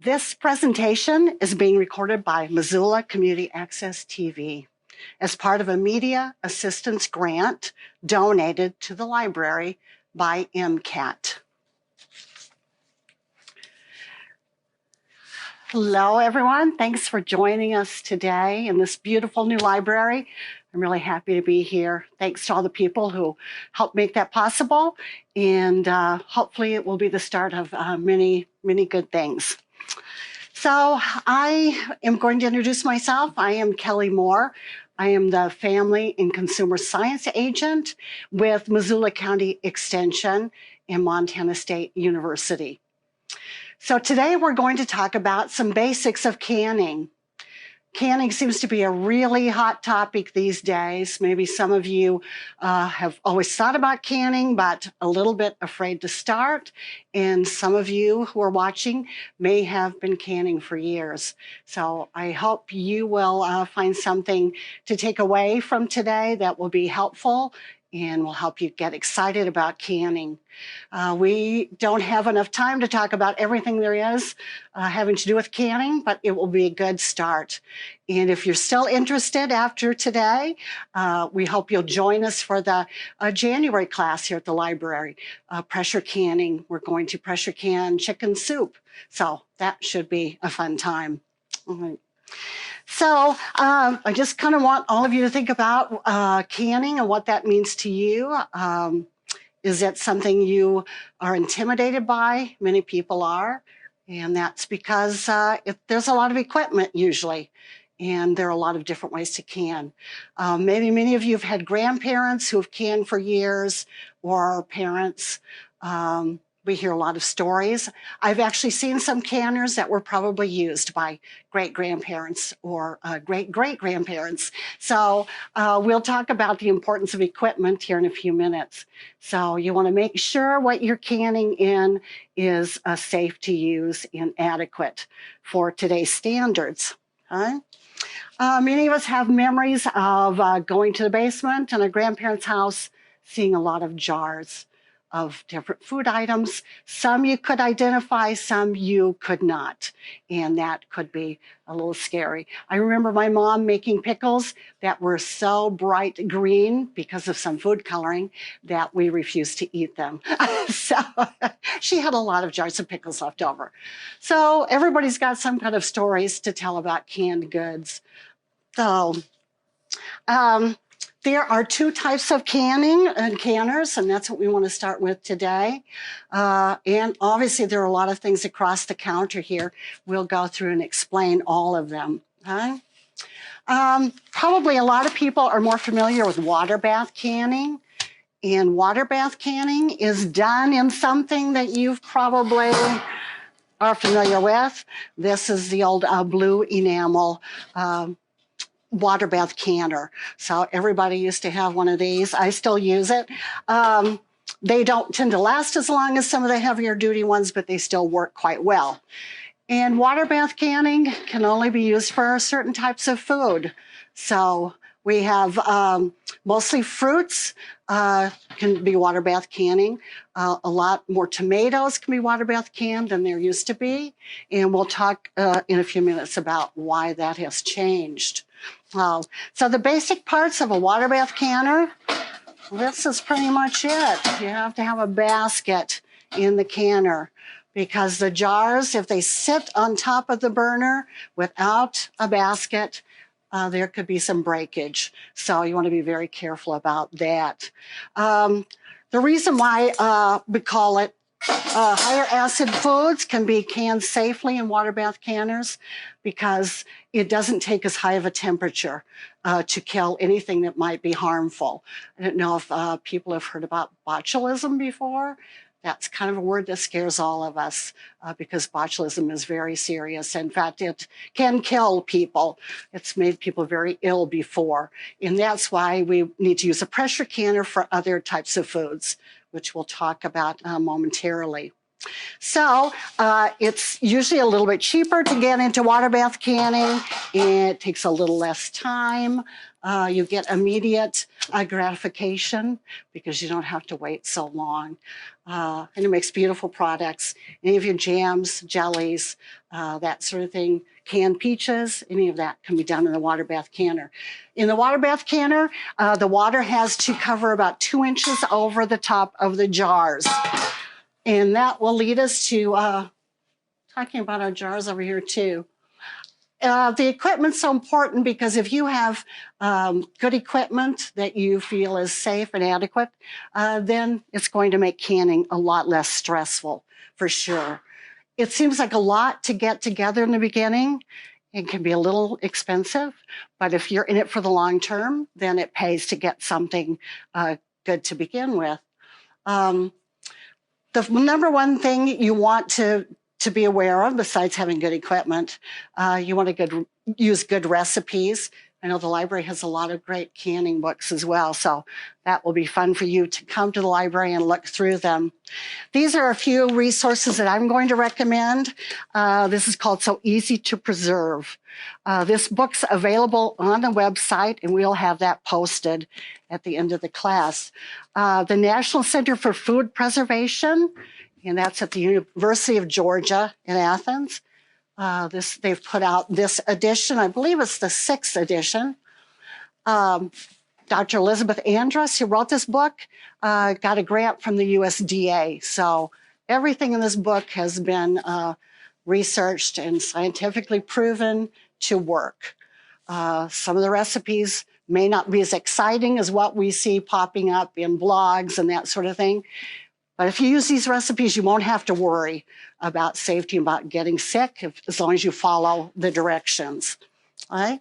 This presentation is being recorded by Missoula Community Access TV as part of a media assistance grant donated to the library by MCAT. Hello, everyone. Thanks for joining us today in this beautiful new library. I'm really happy to be here. Thanks to all the people who helped make that possible. And hopefully it will be the start of many, many good things. So I am going to introduce myself. I am Kelly Moore. I am the Family and Consumer Science Agent with Missoula County Extension and Montana State University. So today we're going to talk about some basics of canning. Canning seems to be a really hot topic these days. Maybe some of you have always thought about canning, but a little bit afraid to start. And some of you who are watching may have been canning for years. So I hope you will find something to take away from today that will be helpful and will help you get excited about canning. We don't have enough time to talk about everything there is having to do with canning, but it will be a good start. And if you're still interested after today, we hope you'll join us for the January class here at the library. Pressure canning, we're going to pressure can chicken soup. So that should be a fun time. All right. So I just kind of want all of you to think about canning and what that means to you. Is that something you are intimidated by? Many people are. And that's because there's a lot of equipment usually. And there are a lot of different ways to can. Maybe many of you have had grandparents who have canned for years, or parents. We hear a lot of stories. I've actually seen some canners that were probably used by great-grandparents or great-great-grandparents. So we'll talk about the importance of equipment here in a few minutes. So you want to make sure what you're canning in is safe to use and adequate for today's standards. Okay? Many of us have memories of going to the basement in a grandparent's house, seeing a lot of jars of different food items. Some you could identify, some you could not. And that could be a little scary. I remember my mom making pickles that were so bright green because of some food coloring that we refused to eat them. So she had a lot of jars of pickles left over. So everybody's got some kind of stories to tell about canned goods. So, there are two types of canning and canners, and that's what we want to start with today. And obviously, there are a lot of things across the counter here. We'll go through and explain all of them. Okay? Probably a lot of people are more familiar with water bath canning. And water bath canning is done in something that you've probably are familiar with. This is the old blue enamel water bath canner. So everybody used to have one of these. I still use it. They don't tend to last as long as some of the heavier duty ones, but they still work quite well. And water bath canning can only be used for certain types of food. So we have mostly fruits can be water bath canning. A lot more tomatoes can be water bath canned than there used to be. And we'll talk in a few minutes about why that has changed. So the basic parts of a water bath canner, this is pretty much it. You have to have a basket in the canner because the jars, if they sit on top of the burner without a basket, there could be some breakage. So you want to be very careful about that. The reason why we call it higher acid foods can be canned safely in water bath canners because it doesn't take as high of a temperature to kill anything that might be harmful. I don't know if people have heard about botulism before. That's kind of a word that scares all of us because botulism is very serious. In fact, it can kill people. It's made people very ill before. And that's why we need to use a pressure canner for other types of foods, which we'll talk about momentarily. So it's usually a little bit cheaper to get into water bath canning. It takes a little less time. You get immediate gratification because you don't have to wait so long. And it makes beautiful products. Any of your jams, jellies, that sort of thing, canned peaches, any of that can be done in the water bath canner. In the water bath canner, the water has to cover about 2 inches over the top of the jars. And that will lead us to talking about our jars over here too. The equipment's so important because if you have good equipment that you feel is safe and adequate, then it's going to make canning a lot less stressful, for sure. It seems like a lot to get together in the beginning. It can be a little expensive, but if you're in it for the long term, then it pays to get something good to begin with. The number one thing you want to be aware of, besides having good equipment, you want to use good recipes. I know the library has a lot of great canning books as well, so that will be fun for you to come to the library and look through them. These are a few resources that I'm going to recommend. This is called So Easy to Preserve. This book's available on the website, and we'll have that posted at the end of the class. The National Center for Food Preservation, and that's at the University of Georgia in Athens. They've put out this edition. I believe it's the 6th edition. Dr. Elizabeth Andrus, who wrote this book, got a grant from the USDA. So everything in this book has been researched and scientifically proven to work. Some of the recipes may not be as exciting as what we see popping up in blogs and that sort of thing. But if you use these recipes, you won't have to worry about safety, about getting sick, as long as you follow the directions. All right.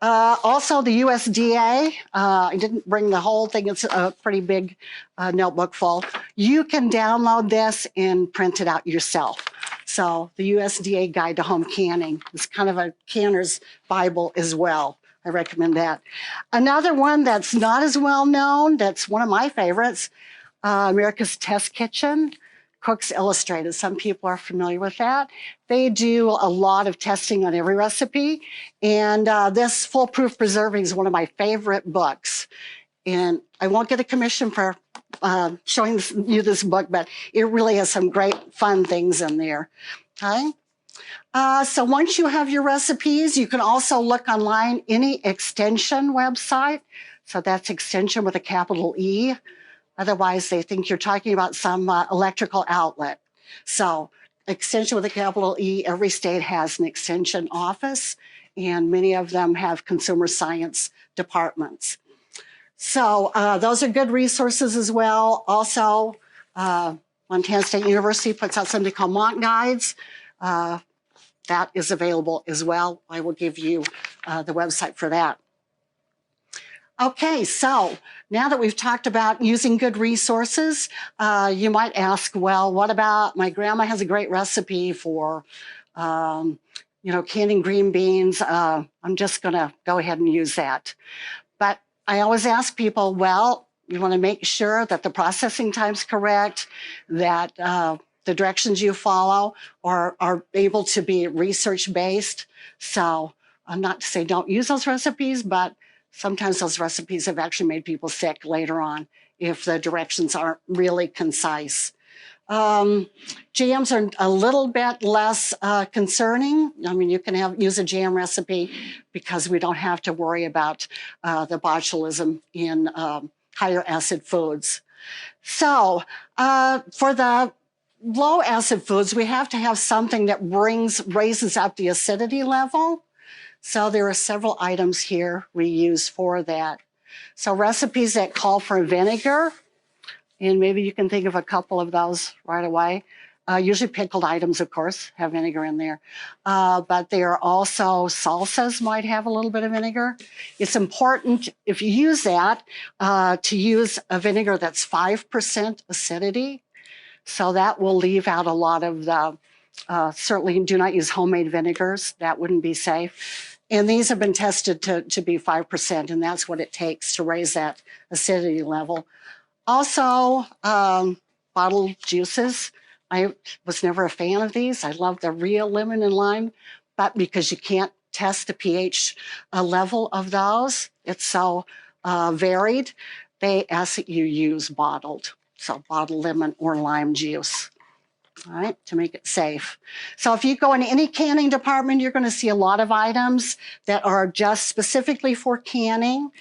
Also, the USDA, I didn't bring the whole thing. It's a pretty big notebook full. You can download this and print it out yourself. So the USDA Guide to Home Canning is kind of a canner's Bible as well. I recommend that. Another one that's not as well known, that's one of my favorites, America's Test Kitchen, Cooks Illustrated. Some people are familiar with that. They do a lot of testing on every recipe. And this Foolproof Preserving is one of my favorite books. And I won't get a commission for showing you this book, but it really has some great fun things in there. Okay. So once you have your recipes, you can also look online, any extension website. So that's extension with a capital E. Otherwise, they think you're talking about some electrical outlet. So extension with a capital E, every state has an extension office, and many of them have consumer science departments. So those are good resources as well. Also, Montana State University puts out something called Monk Guides. That is available as well. I will give you the website for that. Okay, so now that we've talked about using good resources, you might ask, well, what about my grandma has a great recipe for, canning green beans. I'm just going to go ahead and use that. But I always ask people, well, you want to make sure that the processing time's correct, that the directions you follow are able to be research-based. So I'm not to say don't use those recipes, but sometimes those recipes have actually made people sick later on if the directions aren't really concise. Jams are a little bit less concerning. I mean, you can use a jam recipe because we don't have to worry about the botulism in higher acid foods. So for the low acid foods, we have to have something that raises up the acidity level. So there are several items here we use for that. So recipes that call for vinegar, and maybe you can think of a couple of those right away. Usually pickled items, of course, have vinegar in there. But there are also salsas might have a little bit of vinegar. It's important, if you use that, to use a vinegar that's 5% acidity. So that will leave out a lot of the, certainly do not use homemade vinegars. That wouldn't be safe. And these have been tested to be 5%, and that's what it takes to raise that acidity level. Also, bottled juices. I was never a fan of these. I love the real lemon and lime, but because you can't test the pH level of those. It's so varied. They ask that you use bottled, so bottled lemon or lime juice. All right, to make it safe. So if you go in any canning department, you're going to see a lot of items that are just specifically for canning.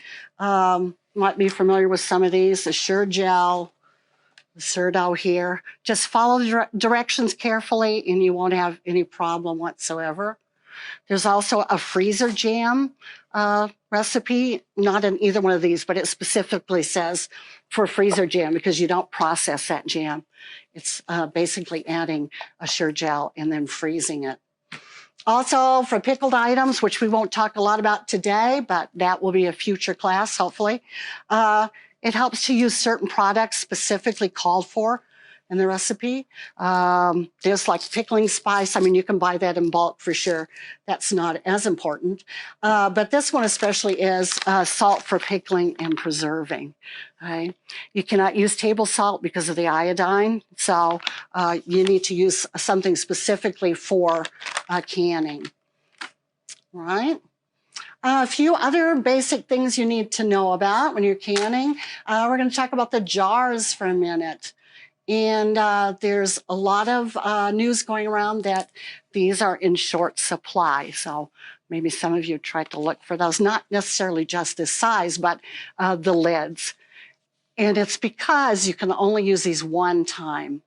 You might be familiar with some of these, the Sure-Jell, the Surdo here. Just follow the directions carefully and you won't have any problem whatsoever. There's also a freezer jam recipe, not in either one of these, but it specifically says for freezer jam because you don't process that jam. It's basically adding a Sure-Jell and then freezing it. Also for pickled items, which we won't talk a lot about today, but that will be a future class, hopefully. It helps to use certain products specifically called for in the recipe. There's like pickling spice. I mean, you can buy that in bulk for sure. That's not as important. But this one especially is salt for pickling and preserving. Right? You cannot use table salt because of the iodine. So you need to use something specifically for canning. Right? A few other basic things you need to know about when you're canning. We're going to talk about the jars for a minute. And there's a lot of news going around that these are in short supply. So maybe some of you tried to look for those, not necessarily just this size, but the lids. And it's because you can only use these one time,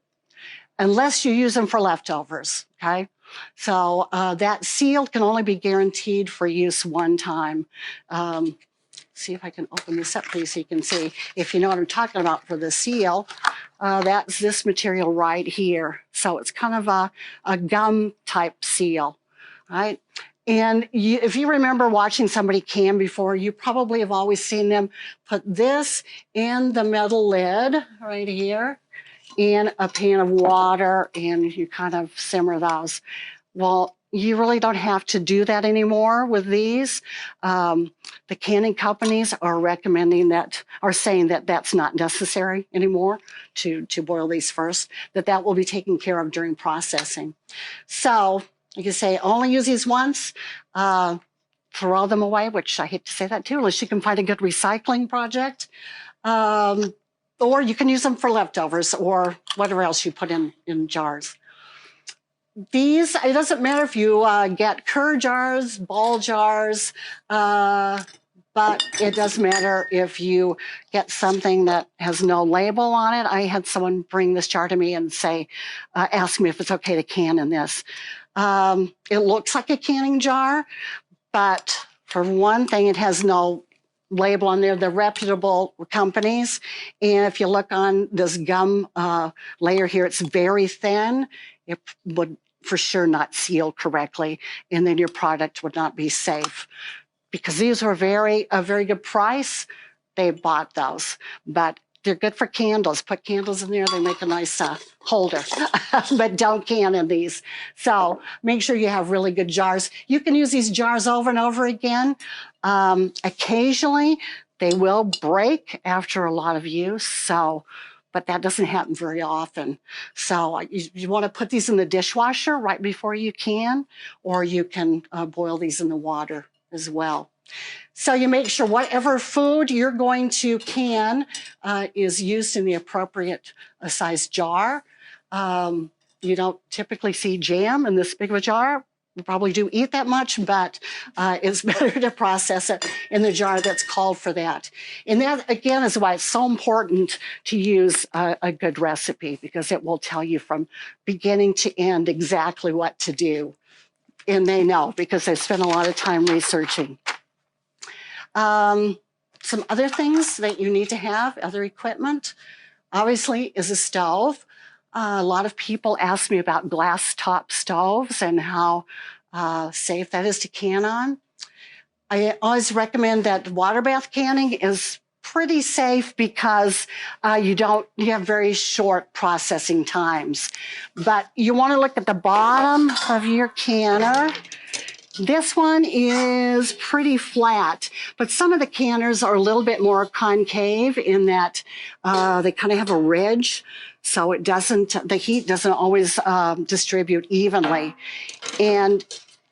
unless you use them for leftovers, okay? So that seal can only be guaranteed for use one time. See if I can open this up, please, so you can see. If you know what I'm talking about for the seal, that's this material right here. So it's kind of a gum type seal, right? And if you remember watching somebody can before, you probably have always seen them put this in the metal lid right here in a pan of water, and you kind of simmer those. Well, you really don't have to do that anymore with these. The canning companies are recommending that, or saying that that's not necessary anymore to boil these first, that will be taken care of during processing. So you can say only use these once, throw them away, which I hate to say that too, unless you can find a good recycling project. Or you can use them for leftovers or whatever else you put in jars. These, it doesn't matter if you get cur jars, ball jars, but it does matter if you get something that has no label on it. I had someone bring this jar to me and say, ask me if it's okay to can in this. It looks like a canning jar, but for one thing, it has no label on there. They're reputable companies. And if you look on this gum layer here, it's very thin. It would for sure not seal correctly, and then your product would not be safe. Because these were a very good price, they bought those. But they're good for candles. Put candles in there, they make a nice holder. But don't can in these. So make sure you have really good jars. You can use these jars over and over again. Occasionally, they will break after a lot of use. But that doesn't happen very often. So you want to put these in the dishwasher right before you can, or you can boil these in the water as well. So you make sure whatever food you're going to can is used in the appropriate size jar. You don't typically see jam in this big of a jar. You probably do eat that much, but it's better to process it in the jar that's called for that. And that, again, is why it's so important to use a good recipe, because it will tell you from beginning to end exactly what to do. And they know, because they spent a lot of time researching. Some other things that you need to have, other equipment, obviously, is a stove. A lot of people ask me about glass top stoves and how safe that is to can on. I always recommend that water bath canning is pretty safe because you have very short processing times. But you want to look at the bottom of your canner. This one is pretty flat, but some of the canners are a little bit more concave in that they kind of have a ridge. So the heat doesn't always distribute evenly. And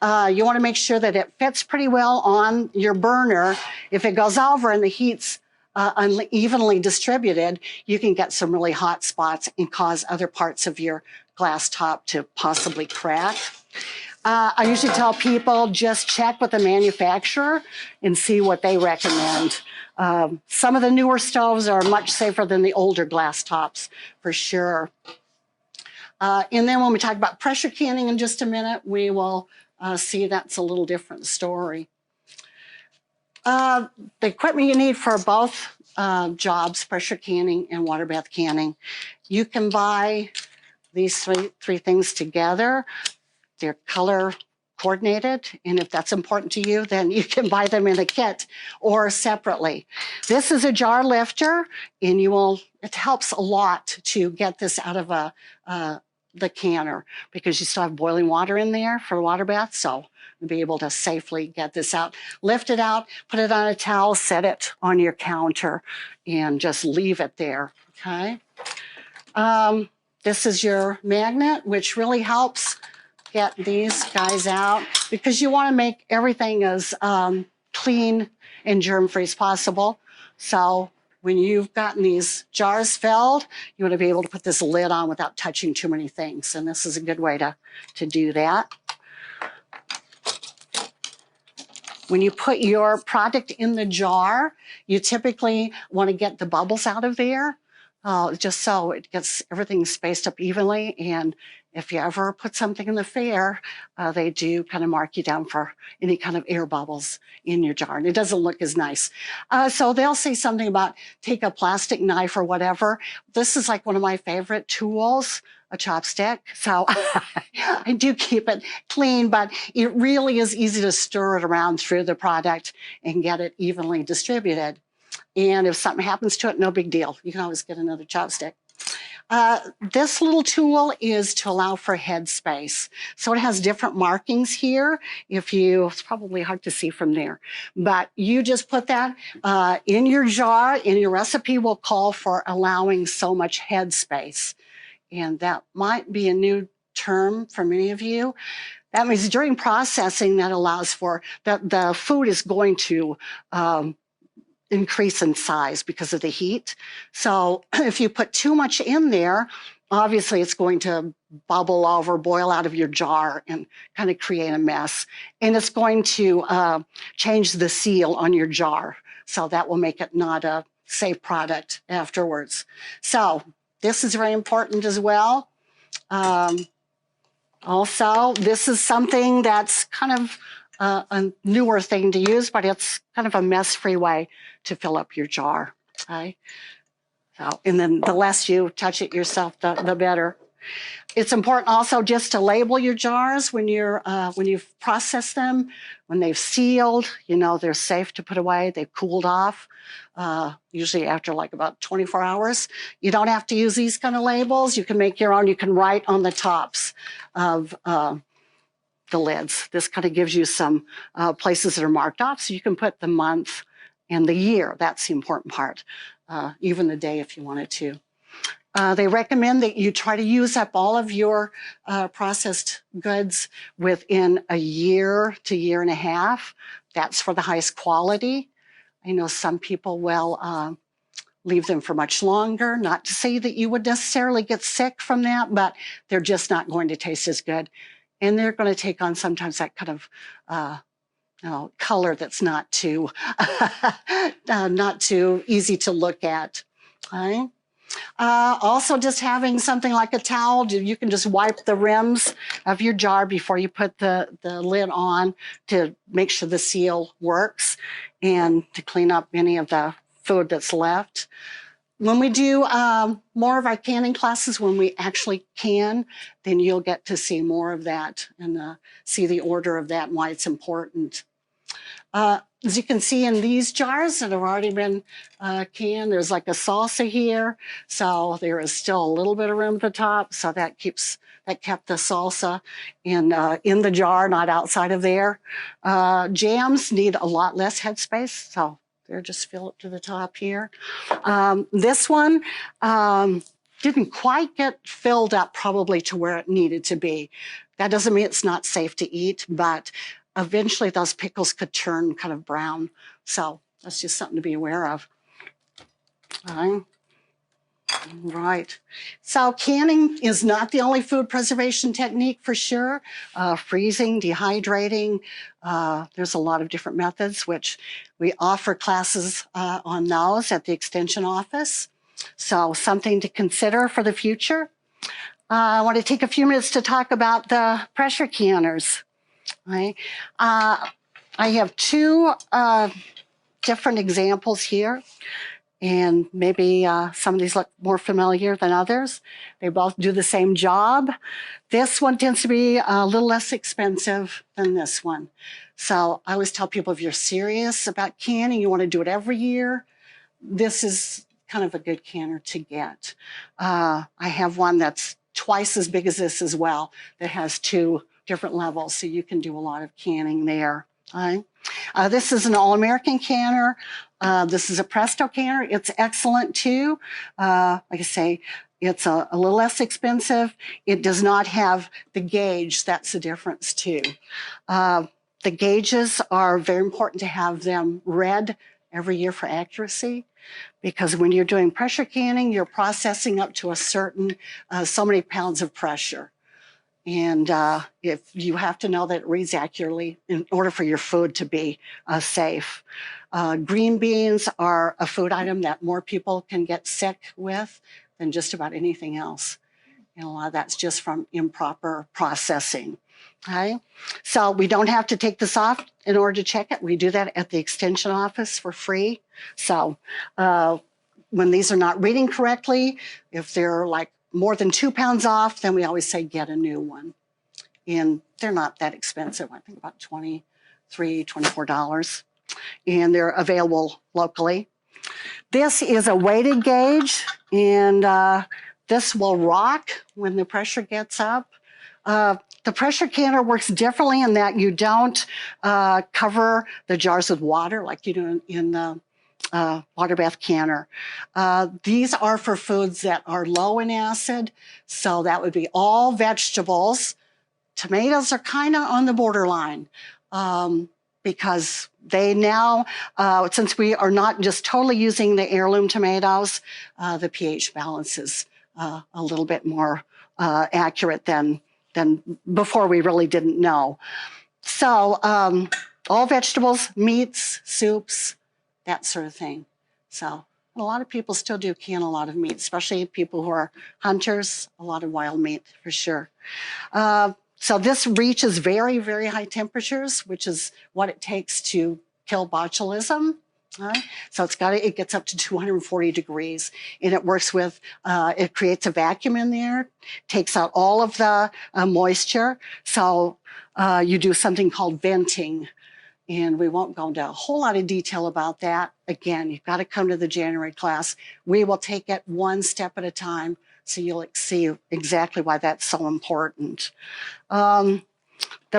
you want to make sure that it fits pretty well on your burner. If it goes over and the heat's unevenly distributed, you can get some really hot spots and cause other parts of your glass top to possibly crack. I usually tell people just check with the manufacturer and see what they recommend. Some of the newer stoves are much safer than the older glass tops, for sure. And then when we talk about pressure canning in just a minute, we will see that's a little different story. The equipment you need for both jobs, pressure canning and water bath canning, you can buy these three things together. They're color coordinated, and if that's important to you, then you can buy them in a kit or separately. This is a jar lifter, and it helps a lot to get this out of the canner, because you still have boiling water in there for water bath, so you'll be able to safely get this out. Lift it out, put it on a towel, set it on your counter, and just leave it there, okay? This is your magnet, which really helps get these guys out, because you want to make everything as clean and germ-free as possible. So when you've gotten these jars filled, you want to be able to put this lid on without touching too many things. And this is a good way to do that. When you put your product in the jar, you typically want to get the bubbles out of there, just so it gets everything spaced up evenly. And if you ever put something in the fair, they do kind of mark you down for any kind of air bubbles in your jar, and it doesn't look as nice. So they'll say something about take a plastic knife or whatever. This is like one of my favorite tools, a chopstick. So I do keep it clean, but it really is easy to stir it around through the product and get it evenly distributed. And if something happens to it, no big deal. You can always get another chopstick. This little tool is to allow for head space. So it has different markings here. It's probably hard to see from there, but you just put that in your jar, and your recipe will call for allowing so much head space. And that might be a new term for many of you. That means during processing, that allows for that the food is going to increase in size because of the heat. So if you put too much in there, obviously it's going to bubble over, boil out of your jar, and kind of create a mess. And it's going to change the seal on your jar. So that will make it not a safe product afterwards. So this is very important as well. Also, this is something that's kind of a newer thing to use, but it's kind of a mess-free way to fill up your jar, okay? So, and then the less you touch it yourself, the better. It's important also just to label your jars when you've processed them, when they've sealed, they're safe to put away, they've cooled off, usually after like about 24 hours. You don't have to use these kind of labels. You can make your own. You can write on the tops of the lids. This kind of gives you some places that are marked off, so you can put the month and the year. That's the important part, even the day if you wanted to. They recommend that you try to use up all of your processed goods within a year to year and a half. That's for the highest quality. I know some people will leave them for much longer. Not to say that you would necessarily get sick from that, but they're just not going to taste as good. And they're going to take on sometimes that kind of color that's not too not too easy to look at. Okay? Also, just having something like a towel, you can just wipe the rims of your jar before you put the lid on to make sure the seal works and to clean up any of the food that's left. When we do more of our canning classes, when we actually can, then you'll get to see more of that and see the order of that and why it's important. As you can see in these jars that have already been canned, there's like a salsa here. So there is still a little bit of room at the top. So that kept the salsa in the jar, not outside of there. Jams need a lot less headspace. So they're just fill up to the top here. This one, didn't quite get filled up probably to where it needed to be. That doesn't mean it's not safe to eat, but eventually those pickles could turn kind of brown. So that's just something to be aware of. Right. So canning is not the only food preservation technique for sure. Freezing, dehydrating, there's a lot of different methods, which we offer classes on those at the Extension office. So something to consider for the future. I want to take a few minutes to talk about the pressure canners. Right? I have two different examples here. And maybe some of these look more familiar than others. They both do the same job. This one tends to be a little less expensive than this one. So I always tell people, if you're serious about canning, you want to do it every year, this is kind of a good canner to get. I have one that's twice as big as this as well, that has two different levels, so you can do a lot of canning there. Right? This is an All-American canner. This is a Presto canner. It's excellent too. Like I say, it's a little less expensive. It does not have the gauge. That's the difference too. The gauges are very important to have them read every year for accuracy, because when you're doing pressure canning, you're processing up to a certain so many pounds of pressure. And if you have to know that it reads accurately in order for your food to be safe. Green beans are a food item that more people can get sick with than just about anything else. And a lot of that's just from improper processing. Okay? So we don't have to take this off in order to check it. We do that at the Extension office for free. So when these are not reading correctly, if they're like more than 2 pounds off, then we always say get a new one. And they're not that expensive. I think about $23, $24. And they're available locally. This is a weighted gauge, and this will rock when the pressure gets up. The pressure canner works differently in that you don't cover the jars with water like you do in the water bath canner. These are for foods that are low in acid, so that would be all vegetables. Tomatoes are kind of on the borderline because they now, since we are not just totally using the heirloom tomatoes, the pH balance is a little bit more accurate than before we really didn't know. So all vegetables, meats, soups, that sort of thing. So a lot of people still do can a lot of meat, especially people who are hunters, a lot of wild meat for sure. So this reaches very, very high temperatures, which is what it takes to kill botulism. So it gets up to 240 degrees, and it works with, it creates a vacuum in there, takes out all of the moisture. So you do something called venting. And we won't go into a whole lot of detail about that. Again, you've got to come to the January class. We will take it one step at a time, so you'll see exactly why that's so important. The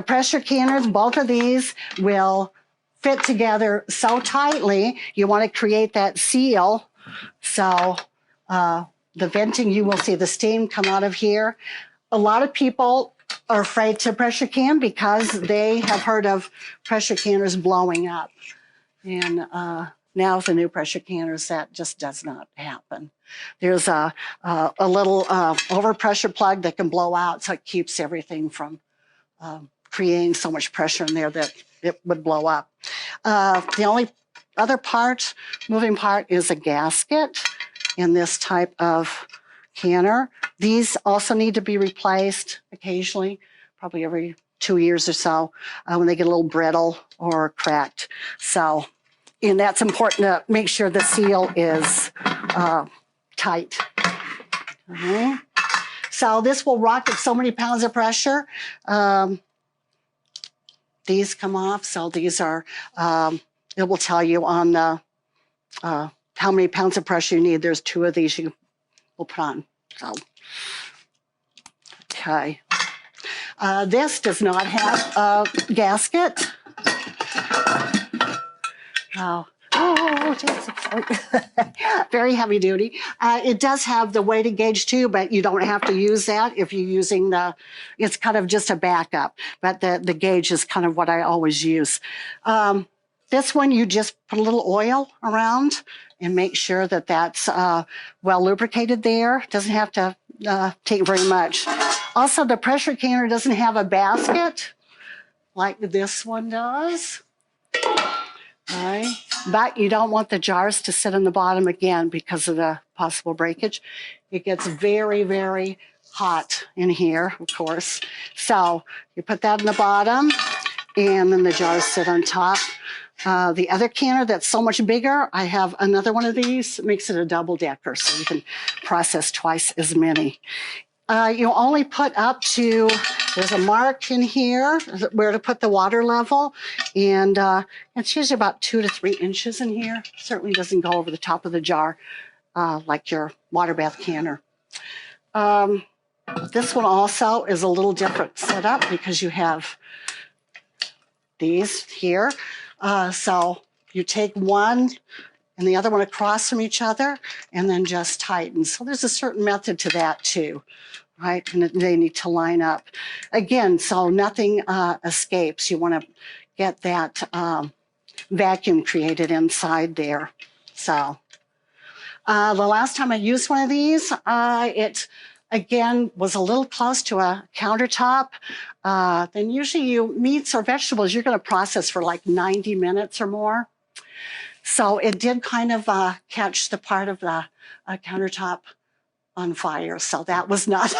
pressure canners, both of these will fit together so tightly. You want to create that seal. So the venting, you will see the steam come out of here. A lot of people are afraid to pressure can because they have heard of pressure canners blowing up. And now with the new pressure canners, that just does not happen. There's a little overpressure plug that can blow out, so it keeps everything from creating so much pressure in there that it would blow up. The only other moving part is a gasket in this type of canner. These also need to be replaced occasionally, probably every 2 years or so, when they get a little brittle or cracked. So, and that's important to make sure the seal is tight. Okay. So this will rock at so many pounds of pressure. These come off, so these are, it will tell you on the, how many pounds of pressure you need. There's 2 of these we'll put on. So, okay. This does not have a gasket. Oh, Oh, geez. Very heavy duty. It does have the weighted gauge too, but you don't have to use that if you're using it's kind of just a backup, but the gauge is kind of what I always use. This one, you just put a little oil around and make sure that that's well lubricated there. It doesn't have to take very much. Also, the pressure canner doesn't have a basket like this one does. All right. But you don't want the jars to sit on the bottom again because of the possible breakage. It gets very, very hot in here, of course. So you put that in the bottom, and then the jars sit on top. The other canner that's so much bigger, I have another one of these. It makes it a double decker, so you can process twice as many. You only put up to, there's a mark in here where to put the water level, and it's usually about 2 to 3 inches in here. Certainly doesn't go over the top of the jar like your water bath canner. This one also is a little different setup because you have these here. So you take one and the other one across from each other and then just tighten. So there's a certain method to that too, right? And they need to line up. Again, so nothing escapes. You want to get that vacuum created inside there. So the last time I used one of these, it again was a little close to a countertop. Then usually meats or vegetables, you're going to process for like 90 minutes or more. So it did kind of catch the part of the countertop on fire. So that was not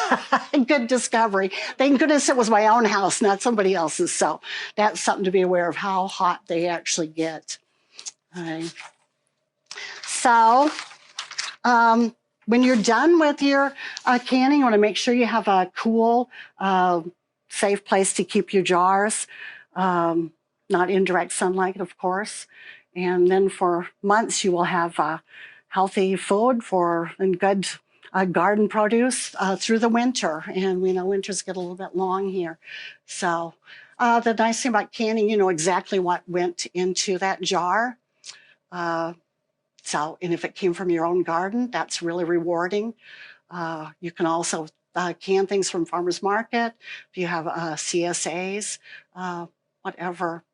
a good discovery. Thank goodness it was my own house, not somebody else's. So that's something to be aware of, how hot they actually get. Okay. So when you're done with your canning, you want to make sure you have a cool, safe place to keep your jars, not in direct sunlight, of course. And then for months, you will have healthy food and good garden produce through the winter. And we know winters get a little bit long here. So the nice thing about canning, you know exactly what went into that jar. And if it came from your own garden, that's really rewarding. You can also can things from farmers market. If you have CSAs, whatever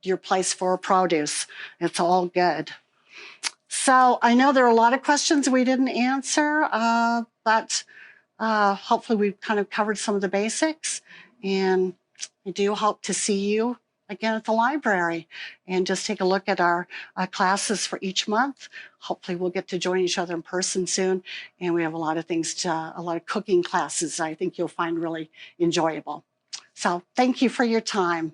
your place for produce, it's all good. So I know there are a lot of questions we didn't answer, but hopefully we've kind of covered some of the basics. And I do hope to see you again at the library and just take a look at our classes for each month. Hopefully we'll get to join each other in person soon. And we have a lot of things, a lot of cooking classes I think you'll find really enjoyable. So thank you for your time.